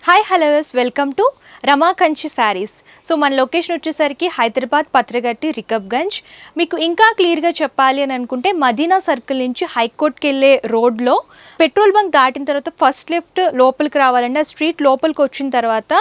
Hi hellos welcome to Rama Kanchi saris. So మన location వచ్చేసరికి హైదరాబాద్ పత్రగట్టి రికబ్గంజ్. మీకు ఇంకా క్లియర్గా చెప్పాలి అని అనుకుంటే మదీనా సర్కిల్ నుంచి హైకోర్ట్కి వెళ్ళే రోడ్లో పెట్రోల్ బంక్ దాటిన తర్వాత ఫస్ట్ లెఫ్ట్ లోపలికి రావాలండి. ఆ స్ట్రీట్ లోపలికి వచ్చిన తర్వాత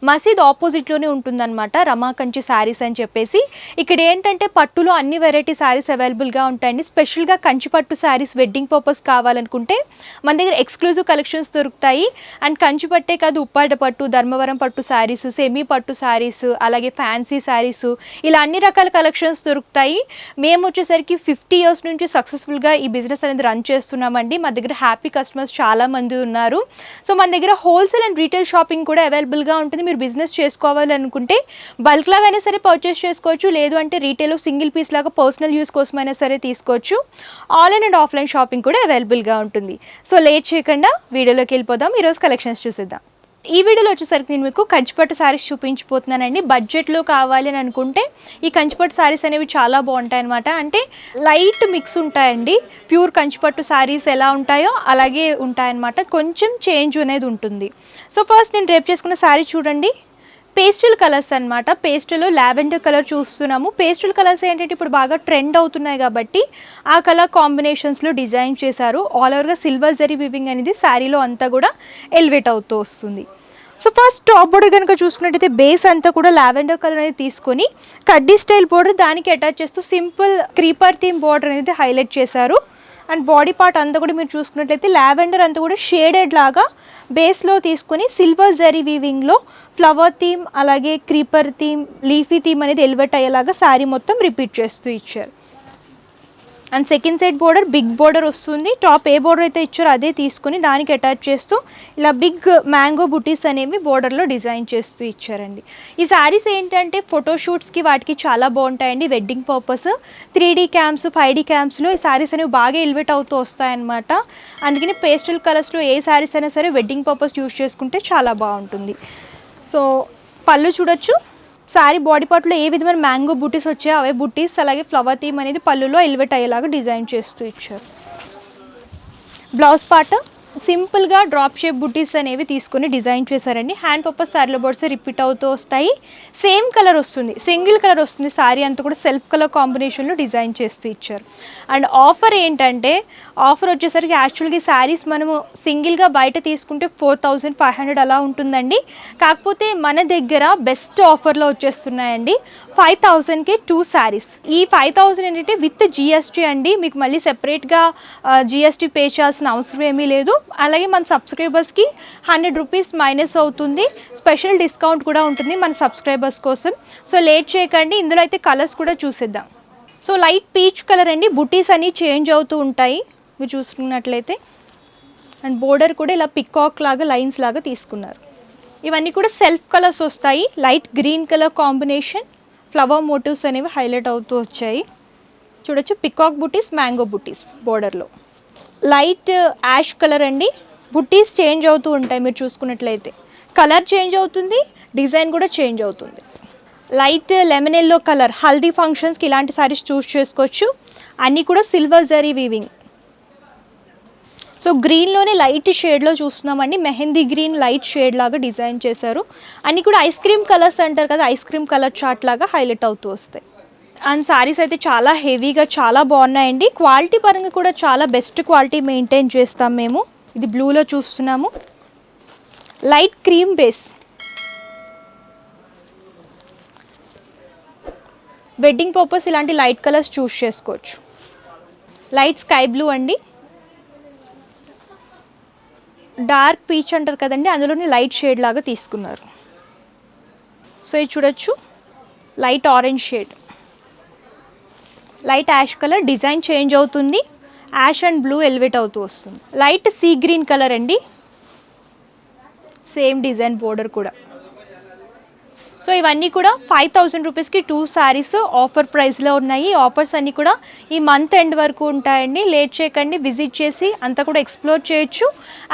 మసీద్ ఆపోజిట్లోనే ఉంటుందన్నమాట రమా కంచి శారీస్ అని చెప్పేసి. ఇక్కడ ఏంటంటే పట్టులో అన్ని వెరైటీ శారీస్ అవైలబుల్గా ఉంటాయండి. స్పెషల్గా కంచి పట్టు శారీస్ వెడ్డింగ్ పర్పస్ కావాలనుకుంటే మన దగ్గర ఎక్స్క్లూజివ్ కలెక్షన్స్ దొరుకుతాయి. అండ్ కంచి పట్టే కాదు, ఉప్పాడ పట్టు, ధర్మవరం పట్టు శారీస్, సెమీ పట్టు శారీస్, అలాగే ఫ్యాన్సీ శారీస్, ఇలా అన్ని రకాల కలెక్షన్స్ దొరుకుతాయి. మేము వచ్చేసరికి 50 years నుంచి సక్సెస్ఫుల్గా ఈ బిజినెస్ అనేది రన్ చేస్తున్నామండి. మా దగ్గర హ్యాపీ కస్టమర్స్ చాలామంది ఉన్నారు. సో మన దగ్గర హోల్సేల్ అండ్ రీటైల్ షాపింగ్ కూడా అవైలబుల్గా ఉంటుంది. మీరు బిజినెస్ చేసుకోవాలనుకుంటే బల్క్ లాగానే సరే పర్చేస్ చేసుకోవచ్చు, లేదు అంటే రీటైల్ సింగిల్ పీస్ లాగా పర్సనల్ యూస్ కోసమైనా సరే తీసుకోవచ్చు. ఆన్లైన్ అండ్ ఆఫ్లైన్ షాపింగ్ కూడా అవైలబుల్గా ఉంటుంది. సో లేట్ చేయకుండా వీడియోలోకి వెళ్ళిపోదాం. ఈరోజు కలెక్షన్స్ చూసేద్దాం. ఈ వీడియోలో వచ్చేసరికి నేను మీకు కంచిపట్టు శారీస్ చూపించిపోతున్నానండి. బడ్జెట్లో కావాలి అని అనుకుంటే ఈ కంచిపట్టు శారీస్ అనేవి చాలా బాగుంటాయి అనమాట. అంటే లైట్ మిక్స్ ఉంటాయండి. ప్యూర్ కంచిపట్టు శారీస్ ఎలా ఉంటాయో అలాగే ఉంటాయన్నమాట. కొంచెం చేంజ్ అనేది ఉంటుంది. సో ఫస్ట్ నేను రేపు చేసుకున్న శారీ చూడండి. పేస్టల్ కలర్స్ అనమాట. పేస్టల్లో లావెండర్ కలర్ చూస్తున్నాము. పేస్టల్ కలర్స్ ఏంటంటే ఇప్పుడు బాగా ట్రెండ్ అవుతున్నాయి కాబట్టి ఆ కలర్ కాంబినేషన్స్లో డిజైన్ చేశారు. ఆల్ ఓవర్గా సిల్వర్ జరీ వివింగ్ అనేది శారీలో అంతా కూడా ఎలివేట్ అవుతూ వస్తుంది. సో ఫస్ట్ టాప్ బోర్డర్ కనుక చూసుకున్నట్టయితే బేస్ అంతా కూడా లావెండర్ కలర్ అనేది తీసుకొని కడ్డీ స్టైల్ బోర్డర్ దానికి అటాచ్ చేస్తూ సింపుల్ క్రీపర్ థీమ్ బోర్డర్ అనేది హైలైట్ చేశారు. అండ్ బాడీ పార్ట్ అంతా కూడా మీరు చూసుకున్నట్లయితే లావెండర్ అంతా కూడా షేడెడ్ లాగా బేస్లో తీసుకొని సిల్వర్ జరీ వీవింగ్లో ఫ్లవర్ థీమ్, అలాగే క్రీపర్ థీమ్, లీఫీ థీమ్ అనేది ఎలివేట్ అయ్యేలాగా శారీ మొత్తం రిపీట్ చేస్తూ ఇచ్చారు. And second side border big border వస్తుంది. టాప్ ఏ బోర్డర్ అయితే ఇచ్చారో అదే తీసుకుని దానికి అటాచ్ చేస్తూ ఇలా బిగ్ మ్యాంగో బుటీస్ అనేవి బోర్డర్లో డిజైన్ చేస్తూ ఇచ్చారండి. ఈ శారీస్ ఏంటంటే ఫోటోషూట్స్కి వాటికి చాలా బాగుంటాయండి. Wedding purpose 3D cams 5D క్యామ్స్లో ఈ శారీస్ అనేవి బాగా ఎలివేట్ అవుతూ వస్తాయన్నమాట. అందుకని పేస్టల్ కలర్స్లో ఏ శారీస్ అయినా సరే వెడ్డింగ్ పర్పస్ యూజ్ చేసుకుంటే చాలా బాగుంటుంది. సో పళ్ళు చూడొచ్చు. శారీ బాడీ పార్ట్లో ఏ విధమైన మ్యాంగో బుటీస్ వచ్చాయో అవే బుటీస్, అలాగే ఫ్లవర్ థీమ్ అనేది పళ్ళులో ఎలివేట్ అయ్యేలాగా డిజైన్ చేస్తూ ఇచ్చారు. బ్లౌజ్ పార్ట్ సింపుల్గా డ్రాప్ షేప్ బుటీస్ అనేవి తీసుకొని డిజైన్ చేశారండి. హ్యాండ్ పర్పస్ శారీలో బోర్డ్స్ రిపీట్ అవుతూ వస్తాయి. సేమ్ కలర్ వస్తుంది, సింగిల్ కలర్ వస్తుంది. శారీ అంతా కూడా సెల్ఫ్ కలర్ కాంబినేషన్లో డిజైన్ చేస్తూ ఇచ్చారు. అండ్ ఆఫర్ ఏంటంటే ఆఫర్ వచ్చేసరికి యాక్చువల్గా ఈ శారీస్ మనము సింగిల్గా బయట తీసుకుంటే 4500 అలా ఉంటుందండి. కాకపోతే మన దగ్గర బెస్ట్ ఆఫర్లో వచ్చేస్తున్నాయండి. 5000కి 2 శారీస్. ఈ 5000 ఏంటంటే విత్ GST అండి. మీకు మళ్ళీ సెపరేట్గా GST పే చేయాల్సిన అవసరం ఏమీ లేదు. అలాగే మన సబ్స్క్రైబర్స్కి 100 రూపీస్ మైనస్ అవుతుంది. స్పెషల్ డిస్కౌంట్ కూడా ఉంటుంది మన సబ్స్క్రైబర్స్ కోసం. సో లేట్ చేయకండి. ఇందులో అయితే కలర్స్ కూడా చూసేద్దాం. సో లైట్ పీచ్ కలర్ అండి. బుటీస్ అన్నీ చేంజ్ అవుతూ ఉంటాయి మీరు చూసుకున్నట్లయితే. అండ్ బోర్డర్ కూడా ఇలా పికాక్ లాగా లైన్స్ లాగా తీసుకున్నారు. ఇవన్నీ కూడా సెల్ఫ్ కలర్స్ వస్తాయి. Light green colour combination, flower motifs అనేవి హైలైట్ అవుతూ వచ్చాయి. చూడొచ్చు పికాక్ బుటీస్, మ్యాంగో బుటీస్ బోర్డర్లో. లైట్ యాష్ కలర్ అండి. బుటీస్ చేంజ్ అవుతూ ఉంటాయి మీరు చూసుకున్నట్లయితే. కలర్ చేంజ్ అవుతుంది, డిజైన్ కూడా చేంజ్ అవుతుంది. Light lemon yellow colour, haldi ఫంక్షన్స్కి ఇలాంటి సారీస్ చూస్ చేసుకోవచ్చు. అన్నీ కూడా సిల్వర్ జరీ వీవింగ్. సో గ్రీన్లోనే లైట్ షేడ్లో చూస్తున్నామండి. మెహందీ గ్రీన్ లైట్ షేడ్ లాగా డిజైన్ చేశారు. అన్నీ కూడా ఐస్ క్రీమ్ కలర్స్ అంటారు కదా, ఐస్ క్రీమ్ కలర్ చార్ట్ లాగా హైలైట్ అవుతూ వస్తాయి. అండ్ శారీస్ అయితే చాలా హెవీగా చాలా బాగున్నాయండి. క్వాలిటీ పరంగా కూడా చాలా బెస్ట్ క్వాలిటీ మెయింటైన్ చేస్తాం మేము. ఇది బ్లూలో చూస్తున్నాము. Light cream base, wedding purpose ఇలాంటి లైట్ కలర్స్ చూస్ చేసుకోవచ్చు. లైట్ స్కై బ్లూ అండి. డార్క్ పీచ్ అంటారు కదండి, అందులోనే లైట్ షేడ్ లాగా తీసుకున్నారు. సో ఇది చూడొచ్చు. Light orange shade, light ash colour, design change అవుతుంది. యాష్ అండ్ బ్లూ ఎలివేట్ అవుతూ వస్తుంది. లైట్ సీ గ్రీన్ కలర్ అండి. సేమ్ డిజైన్ బోర్డర్ కూడా. సో ఇవన్నీ కూడా 5000 రూపీస్కి 2 శారీస్ ఆఫర్ ప్రైస్లో ఉన్నాయి. ఆఫర్స్ అన్నీ కూడా ఈ మంత్ ఎండ్ వరకు ఉంటాయండి. లేట్ చేయకండి, విజిట్ చేసి అంతా కూడా ఎక్స్ప్లోర్ చేయొచ్చు.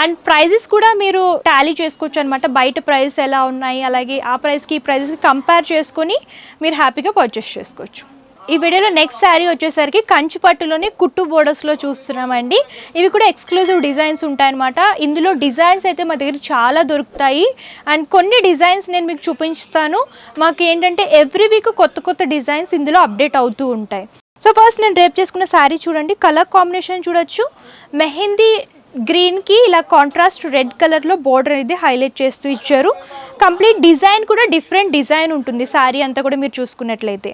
అండ్ ప్రైజెస్ కూడా మీరు టాలీ చేసుకోవచ్చు అనమాట. బయట ప్రైస్ ఎలా ఉన్నాయి, అలాగే ఆ ప్రైస్కి ఈ ప్రైస్కి కంపేర్ చేసుకొని మీరు హ్యాపీగా పర్చేస్ చేసుకోవచ్చు. ఈ వీడియోలో నెక్స్ట్ శారీ వచ్చేసరికి కంచి పట్టులోనే కుట్టు బోర్డర్స్లో చూస్తున్నామండి. ఇవి కూడా ఎక్స్క్లూజివ్ డిజైన్స్ ఉంటాయన్నమాట. ఇందులో డిజైన్స్ అయితే మా దగ్గర చాలా దొరుకుతాయి అండ్ కొన్ని డిజైన్స్ నేను మీకు చూపిస్తాను. మాకు ఏంటంటే ఎవ్రీ వీక్ కొత్త కొత్త డిజైన్స్ ఇందులో అప్డేట్ అవుతూ ఉంటాయి. సో ఫస్ట్ నేను రేప్ చేసుకున్న శారీ చూడండి, కలర్ కాంబినేషన్ చూడొచ్చు. మెహందీ గ్రీన్కి ఇలా కాంట్రాస్ట్ రెడ్ కలర్లో బోర్డర్ అనేది హైలైట్ చేస్తూ ఇచ్చారు. కంప్లీట్ డిజైన్ కూడా డిఫరెంట్ డిజైన్ ఉంటుంది శారీ అంతా కూడా మీరు చూసుకున్నట్లయితే.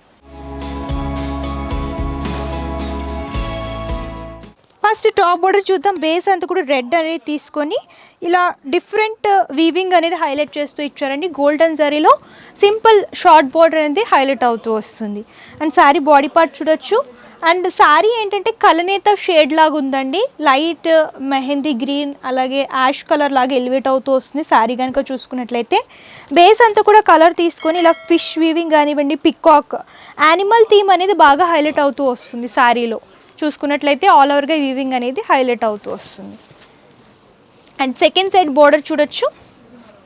ఫస్ట్ టాప్ బోర్డర్ చూద్దాం. బేస్ అంతా కూడా రెడ్ అనేది తీసుకొని ఇలా డిఫరెంట్ వీవింగ్ అనేది హైలైట్ చేస్తూ ఇచ్చారండి. గోల్డెన్ జరీలో సింపుల్ షార్ట్ బోర్డర్ అనేది హైలైట్ అవుతూ వస్తుంది. అండ్ శారీ బాడీ పార్ట్ చూడొచ్చు. అండ్ శారీ ఏంటంటే కలనేత షేడ్ లాగా ఉందండి. లైట్ మెహందీ గ్రీన్ అలాగే యాష్ కలర్ లాగా ఎలివేట్ అవుతూ వస్తుంది శారీ కనుక చూసుకున్నట్లయితే. బేస్ అంతా కూడా కలర్ తీసుకొని ఇలా ఫిష్ వీవింగ్ కానివ్వండి, పికాక్ యానిమల్ థీమ్ అనేది బాగా హైలైట్ అవుతూ వస్తుంది శారీలో చూసుకున్నట్లయితే. ఆల్ ఓవర్గా వీవింగ్ అనేది హైలైట్ అవుతూ వస్తుంది. అండ్ సెకండ్ సైడ్ బోర్డర్ చూడొచ్చు,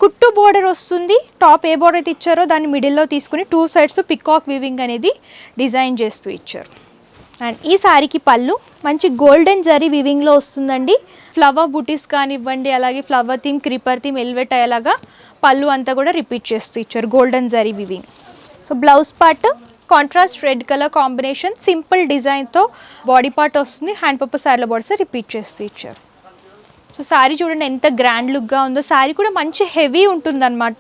కుట్టు బోర్డర్ వస్తుంది. టాప్ ఏ బోర్డర్ అయితే ఇచ్చారో దాన్ని మిడిల్లో తీసుకుని టూ సైడ్స్ పికాక్ వీవింగ్ అనేది డిజైన్ చేస్తూ ఇచ్చారు. అండ్ ఈ శారీకి పళ్ళు మంచి గోల్డెన్ జరీ వీవింగ్లో వస్తుందండి. ఫ్లవర్ బూటీస్ కానివ్వండి అలాగే flower theme, creeper theme elevate అయ్యేలాగా పళ్ళు అంతా కూడా రిపీట్ చేస్తూ ఇచ్చారు golden zari weaving. So blouse part contrast red colour combination simple డిజైన్తో బాడీ పార్ట్ వస్తుంది. హ్యాండ్ పర్పస్ శారీలో బోర్డర్స్ రిపీట్ చేస్తూ ఇచ్చారు. సో శారీ చూడండి ఎంత గ్రాండ్ లుక్గా ఉందో. శారీ కూడా మంచి హెవీ ఉంటుందన్నమాట.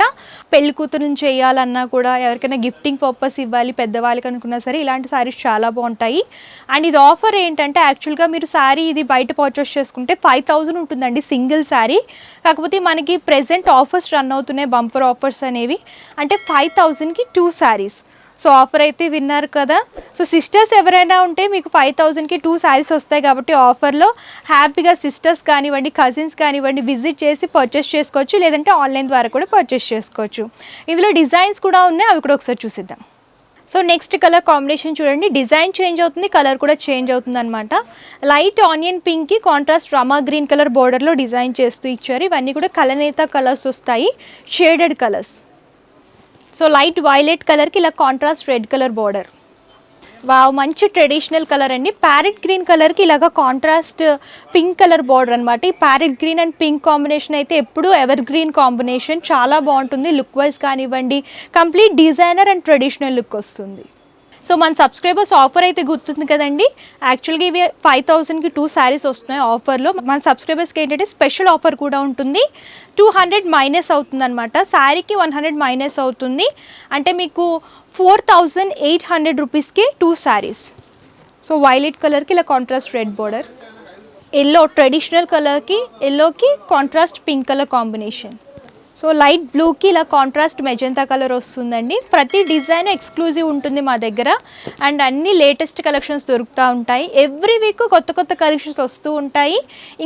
పెళ్లి కూతురుని చేయాలన్నా కూడా, ఎవరికైనా గిఫ్టింగ్ పర్పస్ ఇవ్వాలి పెద్దవాళ్ళకి అనుకున్నా సరే ఇలాంటి శారీస్ చాలా బాగుంటాయి. అండ్ ఇది ఆఫర్ ఏంటంటే యాక్చువల్గా మీరు శారీ ఇది బయట పర్చేస్ చేసుకుంటే 5000 ఉంటుందండి సింగిల్ శారీ. కాకపోతే మనకి ప్రెజెంట్ ఆఫర్స్ రన్ అవుతున్నాయి, బంపర్ ఆఫర్స్ అనేవి. అంటే 5000కి 2 శారీస్. సో ఆఫర్ అయితే విన్నారు కదా. సో సిస్టర్స్ ఎవరైనా ఉంటే మీకు 5000కి 2 శారీస్ వస్తాయి కాబట్టి ఆఫర్లో హ్యాపీగా సిస్టర్స్ కానివ్వండి, కజిన్స్ కానివ్వండి విజిట్ చేసి పర్చేస్ చేసుకోవచ్చు. లేదంటే ఆన్లైన్ ద్వారా కూడా పర్చేస్ చేసుకోవచ్చు. ఇందులో డిజైన్స్ కూడా ఉన్నాయి, అవి కూడా ఒకసారి చూసిద్దాం. సో నెక్స్ట్ కలర్ కాంబినేషన్ చూడండి, డిజైన్ చేంజ్ అవుతుంది, కలర్ కూడా చేంజ్ అవుతుంది అనమాట. లైట్ ఆనియన్ పింక్కి కాంట్రాస్ట్ రమా గ్రీన్ కలర్ బోర్డర్లో డిజైన్ చేస్తూ ఇచ్చారు. ఇవన్నీ కూడా కలనేత కలర్స్ వస్తాయి, shaded colours. So light violet కలర్కి ఇలా contrast red colour border. Wow, మంచి ట్రెడిషనల్ కలర్ అండి. ప్యారెట్ గ్రీన్ కలర్కి ఇలాగ కాంట్రాస్ట్ పింక్ కలర్ బోర్డర్ అనమాట. ఈ parrot green and pink combination అయితే ఎప్పుడు ఎవర్ గ్రీన్ కాంబినేషన్, చాలా బాగుంటుంది. లుక్ వైజ్ కానివ్వండి complete designer and traditional look వస్తుంది. సో మన సబ్స్క్రైబర్స్ ఆఫర్ అయితే గుర్తుంది కదండి. యాక్చువల్గా ఇవి 5000కి 2 శారీస్ వస్తున్నాయి ఆఫర్లో. మన సబ్స్క్రైబర్స్కి ఏంటంటే స్పెషల్ ఆఫర్ కూడా ఉంటుంది. 200 మైనస్ అవుతుంది అనమాట. శారీకి 100 మైనస్ అవుతుంది. అంటే మీకు 4800 రూపీస్కి 2 శారీస్. సో వైలెట్ కలర్కి ఇలా contrast red border, yellow traditional కలర్కి ఎల్లోకి contrast pink colour combination. So light బ్లూకి ఇలా కాంట్రాస్ట్ మెజెంతా కలర్ వస్తుందండి. ప్రతి డిజైన్ ఎక్స్క్లూజివ్ ఉంటుంది మా దగ్గర. అండ్ అన్ని లేటెస్ట్ కలెక్షన్స్ దొరుకుతూ ఉంటాయి. ఎవ్రీ వీక్ కొత్త కొత్త కలెక్షన్స్ వస్తూ ఉంటాయి.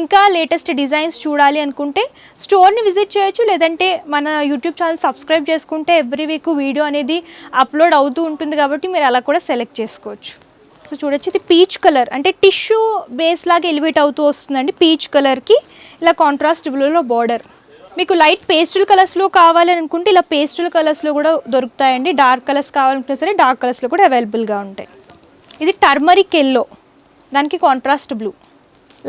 ఇంకా లేటెస్ట్ డిజైన్స్ చూడాలి అనుకుంటే స్టోర్ని విజిట్ చేయొచ్చు, లేదంటే మన యూట్యూబ్ ఛానల్ సబ్స్క్రైబ్ చేసుకుంటే ఎవ్రీ వీక్ వీడియో అనేది అప్లోడ్ అవుతూ ఉంటుంది కాబట్టి మీరు అలా కూడా సెలెక్ట్ చేసుకోవచ్చు. సో చూడొచ్చు, ఇది పీచ్ కలర్ అంటే టిష్యూ బేస్ లాగా ఎలివేట్ అవుతూ వస్తుందండి. పీచ్ కలర్కి ఇలా కాంట్రాస్ట్ బ్లూలో బార్డర్. మీకు లైట్ పేస్టల్ కలర్స్లో కావాలని అనుకుంటే ఇలా పేస్టల్ కలర్స్లో కూడా దొరుకుతాయండి. డార్క్ కలర్స్ కావాలనుకుంటే సరే డార్క్ కలర్స్లో కూడా అవైలబుల్గా ఉంటాయి. ఇది టర్మరిక్ ఎల్లో, దానికి contrast blue.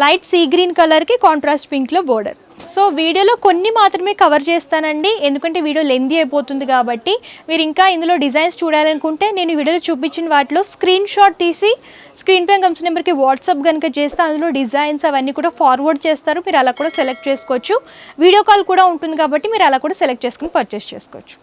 Light sea green కలర్కి కాంట్రాస్ట్ పింక్లో బోర్డర్. సో వీడియోలో కొన్ని మాత్రమే కవర్ చేస్తానండి, ఎందుకంటే వీడియో లెందీ అయిపోతుంది కాబట్టి. మీరు ఇంకా ఇందులో డిజైన్స్ చూడాలనుకుంటే నేను వీడియోలో చూపించిన వాటిలో స్క్రీన్ షాట్ తీసి స్క్రీన్ పై కమిషన్ నెంబర్కి వాట్సాప్ కనుక చేస్తే అందులో డిజైన్స్ అవన్నీ కూడా ఫార్వర్డ్ చేస్తారు. మీరు అలా కూడా సెలెక్ట్ చేసుకోవచ్చు. వీడియో కాల్ కూడా ఉంటుంది కాబట్టి మీరు అలా కూడా సెలెక్ట్ చేసుకుని పర్చేస్ చేసుకోవచ్చు.